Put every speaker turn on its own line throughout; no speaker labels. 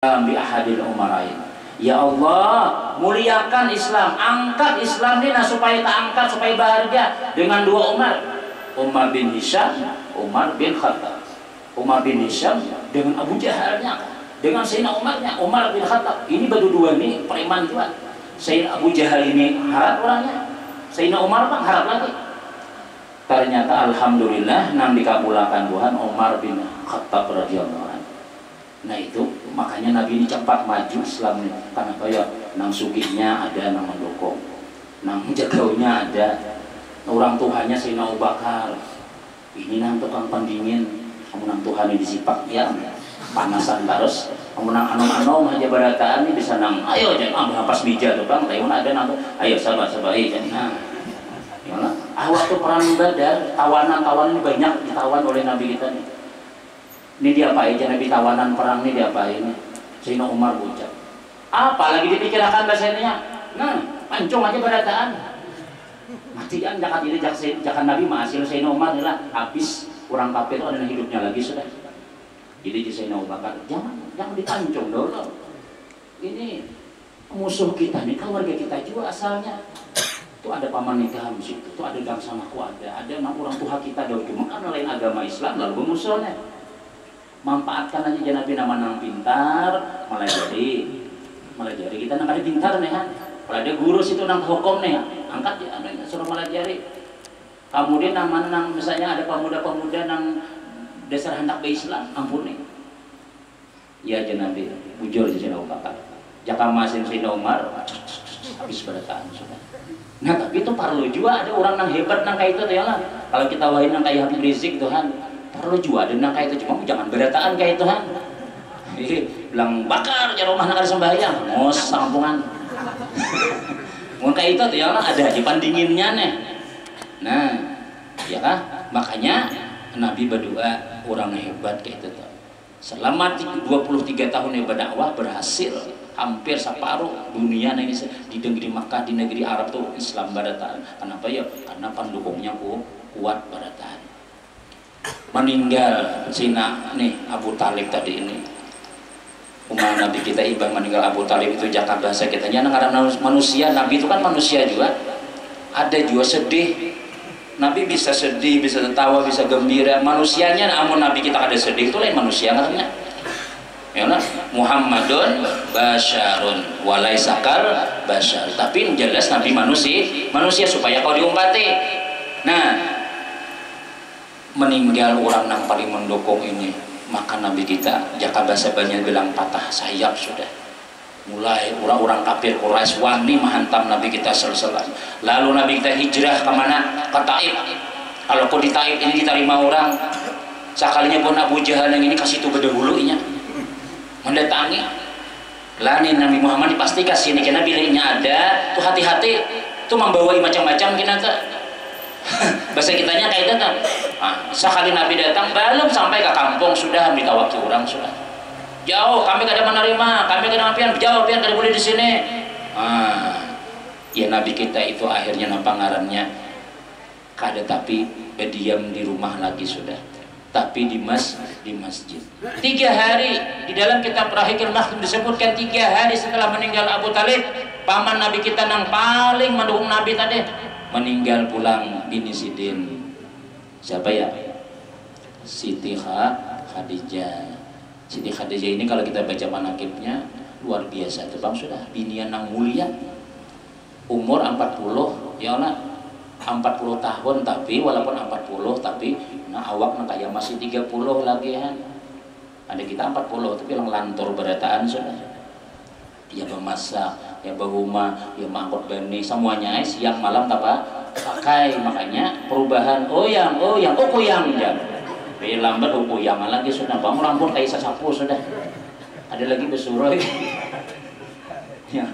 bi ahadil umarain. Ya Allah, muliakan Islam, angkat Islam ini supaya tak angkat, supaya bahagia dengan dua Umar. Umar bin Hisham, Umar bin Khattab. Umar bin Hisham dengan Abu Jahalnya, dengan Sayyidina Umarnya, Umar bin Khattab. Ini berdua ini preman juga. Sayyidina Abu Jahal ini harap orangnya, Sayyidina Umar kan harap lagi. Ternyata alhamdulillah nang dikabulkan Tuhan Umar bin Khattab radhiyallahu anhu. Nah itu makanya Nabi ini cepat maju Islam ini. Karena ya nang sugihnya ada, nang mendukung, nang jagaunya ada, orang tuanya Sayyidina Abu Bakar. Ini nang tukang pendingin, kamu nang Tuhan ini disipak ya panasan terus. Kamu nang anom-anom aja barataan ini bisa nang ayo jangan pas bija tuh bang, tayun ada nang ayo sabar jadi nah. Gimana? Waktu perang Badar tawanan ini banyak ditawan oleh Nabi kita nih. Ini diapain aja Nabi tawanan perang ini diapain nih? Sayyidina Umar bocah. Apalagi dipikirkan bahasanya. Nah, pancung aja barataan. Matian jakat ini jakan Nabi masih Sayyidina Umar adalah habis orang kafir itu ada hidupnya lagi sudah. Jadi di Sayyidina Abu Bakar jangan dipancung dulu. Ini musuh kita nih, keluarga kita juga asalnya. Itu ada paman nikah di situ, itu ada gang sama ada orang tua kita dong. Cuma karena lain agama Islam lalu musuhnya. Manfaatkan aja Nabi nama nang pintar malah jadi kita nang ada pintar nih kan kalau ada guru situ nang hukum nih angkat ya suruh malah jadi kemudian nang misalnya ada pemuda-pemuda nang dasar hendak be Islam ampuni ya aja Nabi bujur aja Sayyidina Abu Bakar jaka masin Sayyidina Umar habis berataan sudah. Nah tapi itu perlu juga ada orang nang hebat nang kayak itu ya lah kalau kita wahin nang kayak Habib Rizik Tuhan perlu juga ada nang kayak itu cuma jangan berataan kayak itu kan bilang bakar ya rumah nak ada sembahyang ngos sampungan mau kayak itu tuh ya lah ada di pandinginnya nih nah ya kan makanya Nabi berdoa orang hebat kayak itu tuh selama 23 tahun berdakwah berhasil hampir separuh dunia ini di negeri Makkah di negeri Arab tuh Islam barataan. Kenapa ya? Karena pendukungnya kuat barataan. Meninggal Cina nih Abu Talib tadi ini umar Nabi kita ibang meninggal Abu Talib itu Jakarta bahasa kita jangan karena manusia Nabi itu kan manusia juga ada juga sedih Nabi bisa sedih bisa tertawa bisa gembira manusianya namun Nabi kita ada sedih itu lain manusia katanya ya nah Muhammadun basyarun walaisakal basyar tapi jelas Nabi manusia supaya kau diumpati nah meninggal orang yang paling mendukung ini maka Nabi kita jaka bahasa banyak bilang patah sayap sudah mulai orang-orang kafir Quraisy wani menghantam Nabi kita selesai lalu Nabi kita hijrah kemana ke Taif kalau kau di Taif ini diterima orang sekalinya pun Abu Jahal yang ini kasih itu berdahulunya mendatangi lain Nabi Muhammad dipastikan sini karena bilangnya ada tuh hati-hati tuh membawa macam-macam kita bahasa kitanya kayak itu kan sekali Nabi datang belum sampai ke kampung sudah ditawaki orang sudah jauh kami kada menerima kami kada ngapian jauh pian kada boleh di sini ya Nabi kita itu akhirnya nampangarannya kada tapi berdiam di rumah lagi sudah tapi di masjid 3 hari di dalam kitab Rahikul Maktum disebutkan 3 hari setelah meninggal Abu Talib paman Nabi kita yang paling mendukung Nabi tadi meninggal pulang bini Sidin siapa ya Siti Khadijah. Siti Khadijah ini kalau kita baca manakibnya luar biasa tuh bang sudah binian yang mulia umur 40 ya nak 40 tahun tapi walaupun 40 tapi nah awak nah kayak masih 30 lagi kan ada kita 40 tapi yang lantur berataan sudah ya memasak ya berumah ya mangkot bani semuanya siang malam apa pakai makanya perubahan kuyang ya lambat kuyang lagi sudah bangun rambut kayak sasapu sudah ada lagi besuroi ya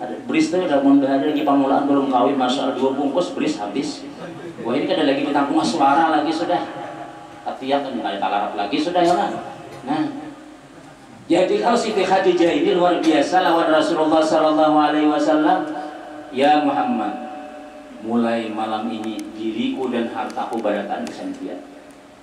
ada beris tuh udah mau ada lagi pamulaan belum kawin masalah 2 bungkus beris habis wah ini ada lagi ditanggung suara lagi sudah hati-hati kan ada talarap lagi sudah ya nah jadi kalau Siti Khadijah ini luar biasa lawan Rasulullah Sallallahu Alaihi Wasallam ya Muhammad mulai malam ini diriku dan hartaku barataan kesantian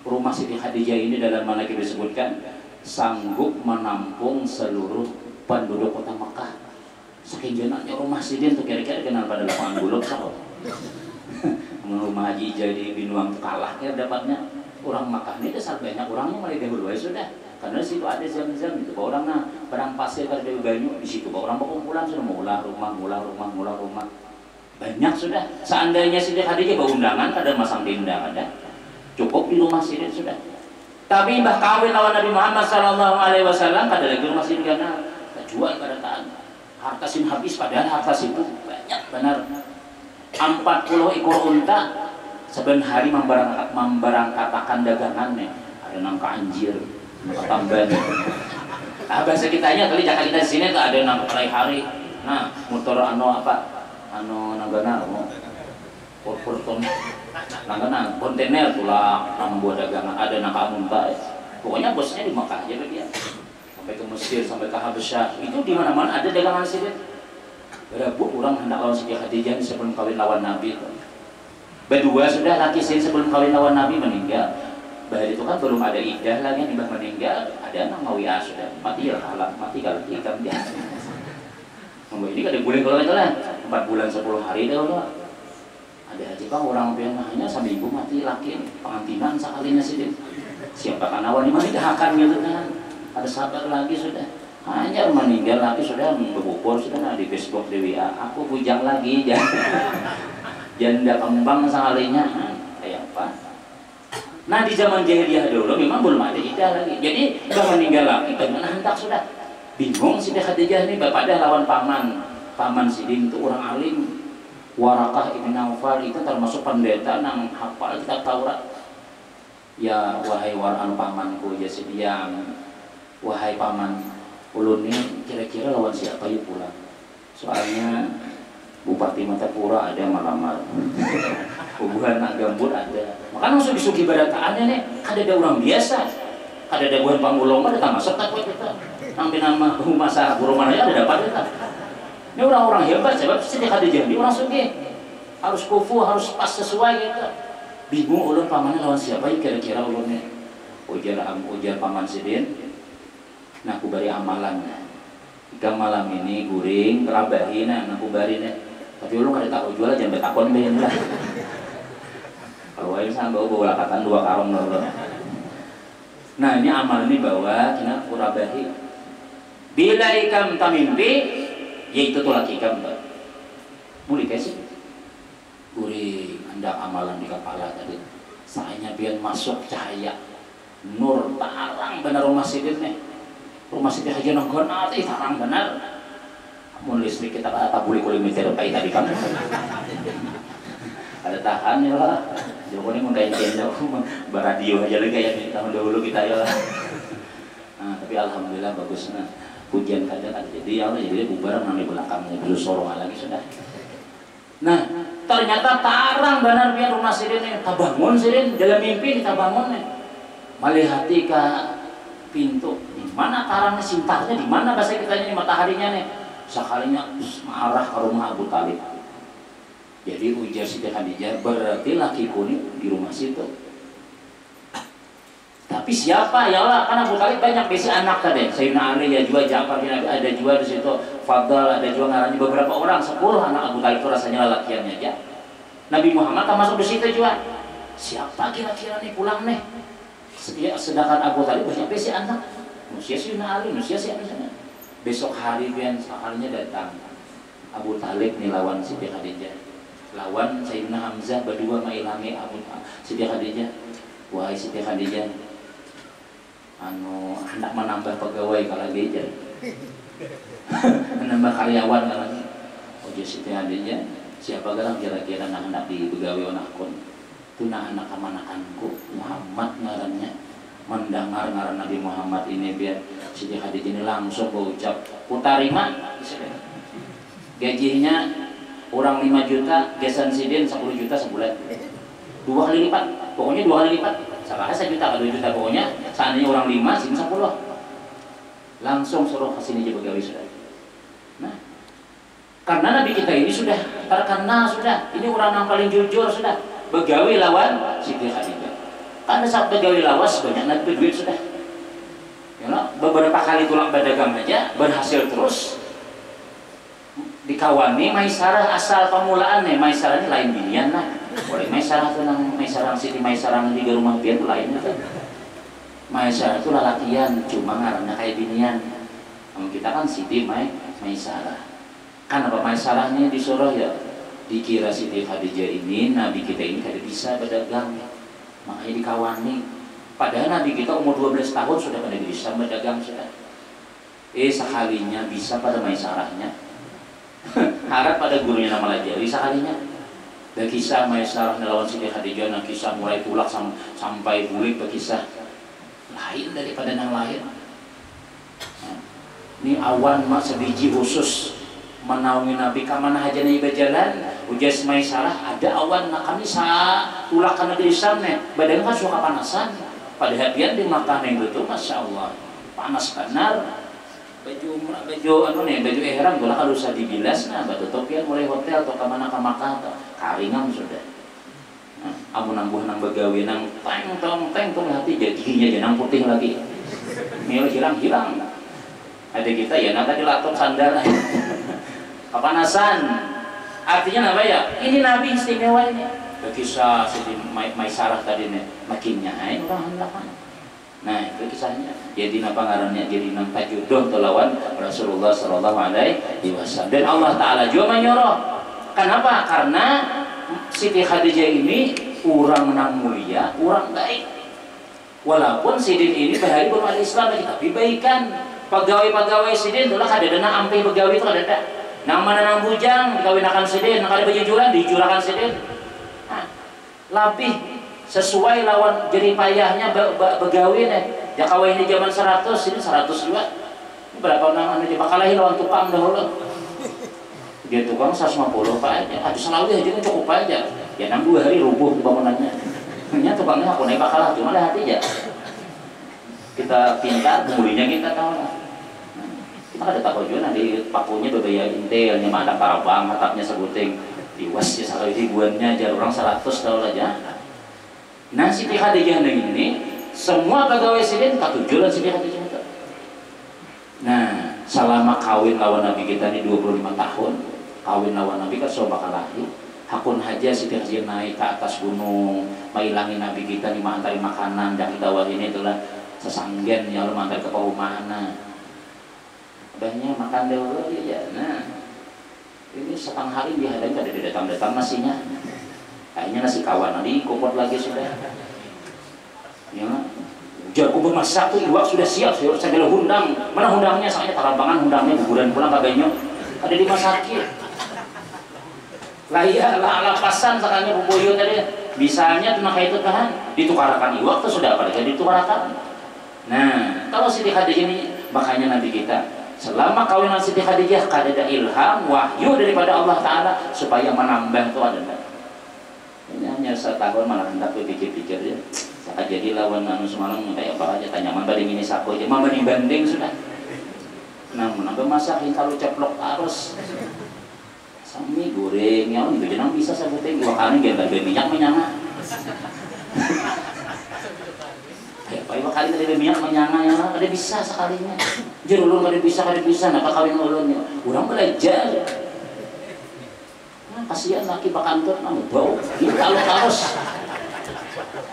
rumah Siti Khadijah ini dalam manakib disebutkan sanggup menampung seluruh penduduk kota Mekah. Saking jenaknya rumah Sidin tuh kira-kira kenal pada lapangan buluk so. Rumah Haji jadi binuang kalah ya dapatnya. Orang Makkah ini dasar banyak orangnya malah dahulu sudah, karena di situ ada zam-zam itu orang nah barang pasir kan dari banyak di situ orang berkumpulan sudah mulai rumah banyak sudah. Seandainya Siti Khadijah berundangan ada masang tindak ada cukup di rumah Sidin sudah. Tapi bah kawin lawan Nabi Muhammad SAW kada lagi rumah Sidin karena jual pada taat harta sin habis, padahal harta situ banyak benar 40 ekor unta. Sebenarnya hari memberangkatakan dagangannya ada nangka anjir, nangka tamban. Nah, bahasa kitanya kali Jakarta kita di sini tuh ada nangka hari. Nah, motor nanggana porton nanggana kontainer tulah membuat dagangan ada nangka unta. Pokoknya bosnya di Makkah aja dia. Sampai ke Mesir, sampai ke Habasyah, itu di mana-mana ada dagangan Sidin. Berebut orang hendak lawan Siti Khadijah sebelum kawin lawan Nabi itu. Berdua sudah laki Sidin sebelum kawin lawan Nabi meninggal. Bahwa itu kan belum ada iddah lagi nih meninggal, ada anak Mawiyah sudah mati ya halal, mati kalau kita dia. Ini kada boleh kalau itu lah 4 bulan 10 hari dah Allah. Ada aja kan orang hanya seminggu mati laki pengantinan sekalinya Sidin. Siapa kan awan ini mati dahakan gitu kan. Ada sabar lagi sudah. Hanya meninggal lagi sudah berbubur sudah nah, di Facebook di WA. Aku bujang lagi janda kembang sekalinya kayak apa. Nah di zaman jahiliyah dulu memang belum ada iddah lagi. Jadi udah meninggal lagi bagaimana hendak sudah. Bingung Siti Khadijah ini pada lawan paman Sidin itu orang alim. Warakah ibn Naufal itu termasuk pendeta nang hafal kitab Taurat. Ya wahai waran pamanku ya sediang. Wahai paman ulun ini kira-kira lawan siapa yuk pulang. Soalnya Bupati Matapura ada malamar, hubungan nak gambut ada. Makanya langsung disugi barataannya nih, ada orang biasa, ada buah pangulong ada tak masuk tak kita. Sampai nama masa burung mana ada dapat kita. Ini orang-orang hebat, sebab Siti Khadijah ini orang sugi, harus kufu, harus pas sesuai gitu. Bingung ulun pamannya lawan siapa kira-kira ulunnya. Ujar paman Sidin, nah aku beri amalan. Jika malam ini guring, kerabahin, nah aku bari nih. Tapi lu kada tahu jual jangan betakon deh lah. Kalau ayo sampai bawa lakatan 2 karung dulu. Nah ini amal ini bawa kena kurabahi. Bila ikam tamimpi, yaitu tulah ikam. Mulai kasih. Guring, hendak amalan di kepala tadi. Sayanya biar masuk cahaya, nur tarang benar rumah Sidin nih. Rumah Siti Khadijah nonggon nanti tarang benar. Mun listrik kita tak boleh meter pay tadi kan. Ada tahan ya lah. Joko ini mengkain baradio aja lagi kayak tahun dahulu kita ya lah. Nah, tapi alhamdulillah bagus nah. Pujian kadang ada jadi ya Allah jadi bubar nang di belakangnya terus sorong lagi sudah. Nah, ternyata tarang benar biar rumah Sidin ini tabangun Sidin dalam mimpi kita bangun nih. Malihati ke pintu. Di mana tarangnya sintahnya di mana bahasa kitanya di mataharinya nih. Sekalinya marah ke rumah Abu Talib. Jadi ujar Siti Khadijah berarti lakiku ini di rumah situ. Tapi siapa ya Allah karena Abu Talib banyak besi anak tadi. Sayyidina Ali ya juga Ja'far bin Abi ada juga di situ. Fadl ada juga ngarani beberapa orang 10 anak Abu Talib itu rasanya lelakiannya aja. Nabi Muhammad kan masuk di situ juga. Siapa kira-kira nih pulang nih? Sedangkan Abu Talib banyak besi anak. Manusia Sayyidina Ali, manusia siapa sana? Besok hari pian sekalinya datang Abu Talib nih lawan Siti Khadijah, lawan Sayyidina Hamzah berdua mailangi Siti Khadijah. Wahai Siti Khadijah, hendak menambah pegawai kalau dia menambah karyawan kalau ujar Siti Khadijah, siapa gelang kira-kira hendak dibegawi onakun itu anak amanakanku Muhammad ngarannya. Mendengar ngaran Nabi Muhammad ini biar Siti Khadijah ini langsung berucap putarima gajinya orang 5 juta gesan Sidin 10 juta sebulan 2 kali lipat pokoknya 2 kali lipat salah 1 juta atau 2 juta pokoknya seandainya orang 5 Sidin 10 langsung suruh ke sini aja begawi sudah. Nah karena Nabi kita ini sudah terkenal sudah ini orang yang paling jujur sudah begawi lawan Siti Khadijah. Karena saat pegawai lawas banyak nanti duit sudah. You know, beberapa kali tulak berdagang aja berhasil terus. Dikawani Maisarah asal pemulaan nih, Maisarah ini lain binian lah. Boleh Maisarah tuh nang Maisarah Siti Maisarah di rumah pian tuh lain tuh. Maisarah itu lalakian, cuma ngarannya kayak binian. Kita kan Siti Maisarah. Kan apa Maisarahnya disuruh ya? Dikira Siti Khadijah ini Nabi kita ini kada bisa berdagang, makanya dikawani. Padahal Nabi kita umur 12 tahun sudah pada bisa berdagang sudah. Sekalinya bisa pada Maisarahnya. Harap pada gurunya nama lajari sekalinya. Dan kisah Maisarah lawan Siti Khadijah, nah kisah mulai tulak sampai bulik berkisah lain daripada yang lain. Ini awan mak sebiji khusus menaungi Nabi kamana haja nih berjalan ujas Maisarah ada awan nak kami tulak karena di sana badan kan suka panasan padahal dia di Makkah yang itu Masya Allah panas benar. Baju ihram gula kalau usah dibilas nah batu topian mulai hotel atau kemana ke Makkah karingan sudah. Amun nangguh nang begawi nang teng tong hati jadi giginya jangan putih lagi. Mil hilang. Ada kita ya nanti dilatok sandal. Kepanasan. Artinya apa ya? Ini Nabi istimewa ini. Kisah Siti Maisarah tadi nih makinnya orang hendakan. Nah itu kisahnya. Jadi napa ngarannya jadi nang tajudoh telawan Rasulullah Sallallahu Alaihi Wasallam. Dan Allah Taala juga menyuruh. Kenapa? Karena Siti Khadijah ini orang menang mulia, orang baik. Walaupun Sidin ini bahari belum ada Islam lagi, tapi baikan. Pegawai-pegawai Sidin itulah kada dana ampe pegawai itu kada ada. Nang mana nang bujang dikawinakan Sidin, nang kada bajujuran dijurakan Sidin. Nah, lebih sesuai lawan jerih payahnya begawi nih. Ya kawin di zaman 100 ini 100 juga. Berapa orang aja bakalahi lawan tukang dahulu. Dia tukang 150 Pak aja. Aduh selalu aja cukup aja. Ya 6 2 hari rubuh bangunannya. Nya tukangnya aku naik bakalah cuma lihat aja. Kita pintar, kemudiannya kita tahu lah. Kita ada tahu juga nanti pakunya berbaya intelnya mana parabang atapnya sebuting diwas ya sekali ribuannya aja orang 100 tahu aja. Nah Siti Khadijah ini semua pegawai Sidin ketujuh lah Siti Khadijah itu. Nah selama kawin lawan Nabi kita ini 25 tahun kawin lawan Nabi kan soal bakal lahir. Hakun haja Siti Khadijah naik ke atas gunung mengilangin Nabi kita nih mantari makanan dan kita ini itulah sesanggen ya lu mantar ke perumahan. Banyak makan dulu ya. Nah ini setengah hari dihadapi kada datang nasinya. Kayaknya nasi kawan nanti kopot lagi sudah. Ya, jago bermasak tuh iwak sudah siap segala hundang. Mana hundangnya? Soalnya tarambangan hundangnya guguran pulang kabenyo. Ada di masakin. Lah iya lah lapasan sekarangnya bubuyut tadi. Misalnya tunang itu kan ditukarakan iwak tuh sudah apa jadi ditukarakan. Nah, kalau Siti Khadijah ini makanya Nabi kita selama kawinan Siti Khadijah kada ada ilham wahyu daripada Allah Taala supaya menambah tuh ada. Ini hanya setahun malah hendak pikir-pikir ya. Saya jadi lawan anu semalam kayak apa aja tanya man banding ini saku aja mama dibanding sudah. Nah, menambah masakin kalau ceplok arus. Sami goreng ya itu jenang bisa sabuting wakane gen ada minyak menyanga. Kayak kali tadi minyak menyanga ya ada bisa sekalinya. Jer ulun kada bisa napa kawin ulun ya. Urang belajar. Kasihan laki bakantor namu bau kalau kaos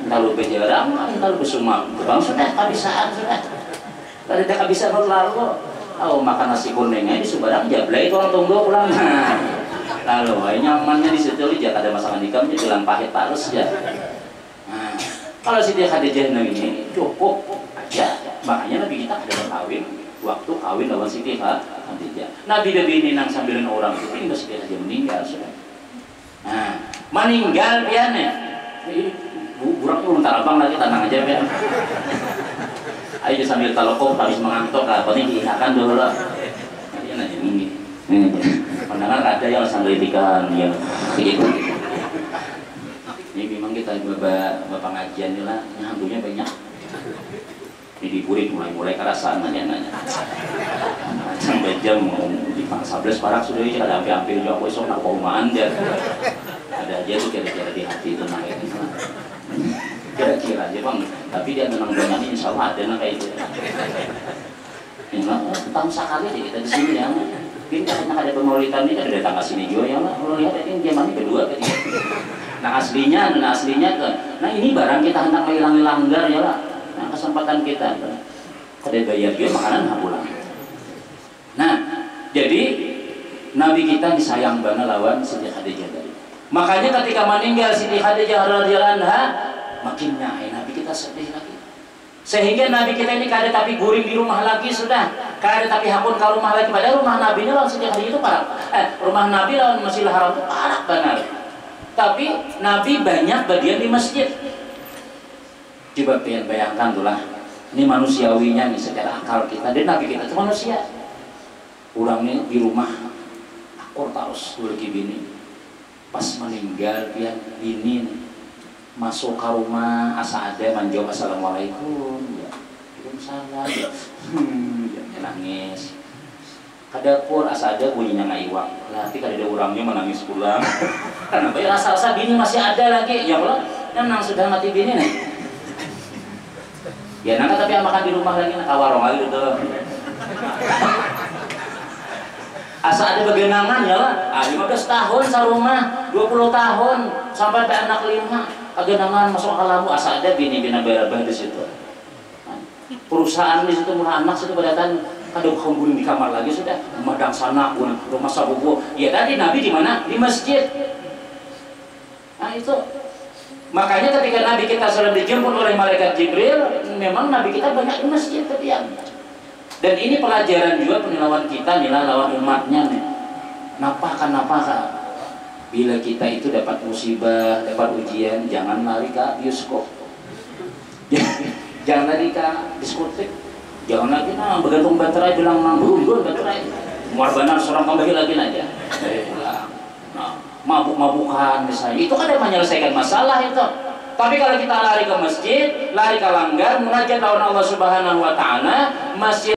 kalau bejarang kalau besumak bang sudah kabisaan sudah kalau tidak kabisaan lalu makan nasi kuningnya di Subarang jablay itu orang tunggu pulang lalu nyamannya di situ aja ada masakan ikan jadi bilang pahit halus ya. Nah, kalau Siti Khadijah ini cukup aja makanya Nabi kita ada kawin waktu kawin lawan Siti Khadijah. Nabi ini nang sambilan orang itu ini Siti Khadijah meninggal sudah. Nah, meninggal piannya. Burak tuh bentar abang lagi tenang aja ya. Ayo sambil talokok habis mengantuk lah, paling diihakan dulu lah. Nanti nanya ini. Pandangan ada yang sanggetikan yang gitu. Ini memang kita bapak pengajian ini lah, hantunya banyak. Ini diburit mulai kerasaan nanya-nanya. Sampai jam di pangsa 11 parak sudah ini ada hampir juga aku esok nak perumahan dia. Ada aja tuh kira-kira di hati itu nah kayak gitu. Kira-kira aja bang. Tapi dia menang dengan ini, insya Allah ada yang kayak itu. Tahun sekali deh kita di sini ya. Mungkin karena ada pemaulidan ini kan ada tanggal sini juga ya. Kalau lihat ini zaman kedua ketiga. Nah aslinya kan. Nah ini barang kita hendak menghilangi langgar ya lah. Nah kesempatan kita. Kada bayar dia makanan pulang. Nah jadi Nabi kita disayang banget lawan Siti Khadijah tadi. Makanya ketika meninggal Siti Khadijah radhiyallahu anha, makin nyai Nabi kita sedih lagi. Sehingga Nabi kita ini kada tapi guring di rumah lagi sudah, kada tapi hakun ke rumah lagi. Padahal rumah Nabi ini lawan Siti Khadijah itu parah. Rumah Nabi lawan Masjidil Haram itu parah benar. Tapi Nabi banyak bagian di masjid. Coba pengen bayangkan tuh lah. Ini manusiawinya nih secara akal kita. Dan Nabi kita itu manusia. Orangnya di rumah akur terus lagi bini. Pas meninggal dia bini nih. Masuk ke rumah asa ada manjawab assalamualaikum ya waalaikumsalam ya nangis ke dapur asa ada bunyinya ngaiwang tapi kada ada orangnya menangis pulang kenapa ya rasa bini masih ada lagi ya Allah nang sudah mati bini nih ya nang tapi makan di rumah lagi nak warung lagi gitu asa ada begenangan ya lah 15 tahun sarumah 20 tahun sampai anak 5 agenangan masuk alamu asa ada bini-bina berabah di situ. Perusahaan di situ mulai anak situ pada tanya, kadang guling di kamar lagi sudah, madang sana rumah sabubu. Ya tadi Nabi di mana? Di masjid. Nah itu. Makanya ketika Nabi kita sedang dijemput oleh malaikat Jibril, memang Nabi kita banyak di masjid ketian. Dan ini pelajaran juga penilaian kita nilai lawan umatnya nih. Napakah? Bila kita itu dapat musibah, dapat ujian, jangan lari ke bioskop. Jangan lari ke diskotik. Jangan lagi bergantung baterai bilang belum baterai. Muarbanan seorang kembali lagi aja. Mabuk-mabukan misalnya. Itu kan yang menyelesaikan masalah itu. Tapi kalau kita lari ke masjid, lari ke langgar, munajat lawan Allah Subhanahu wa taala, masjid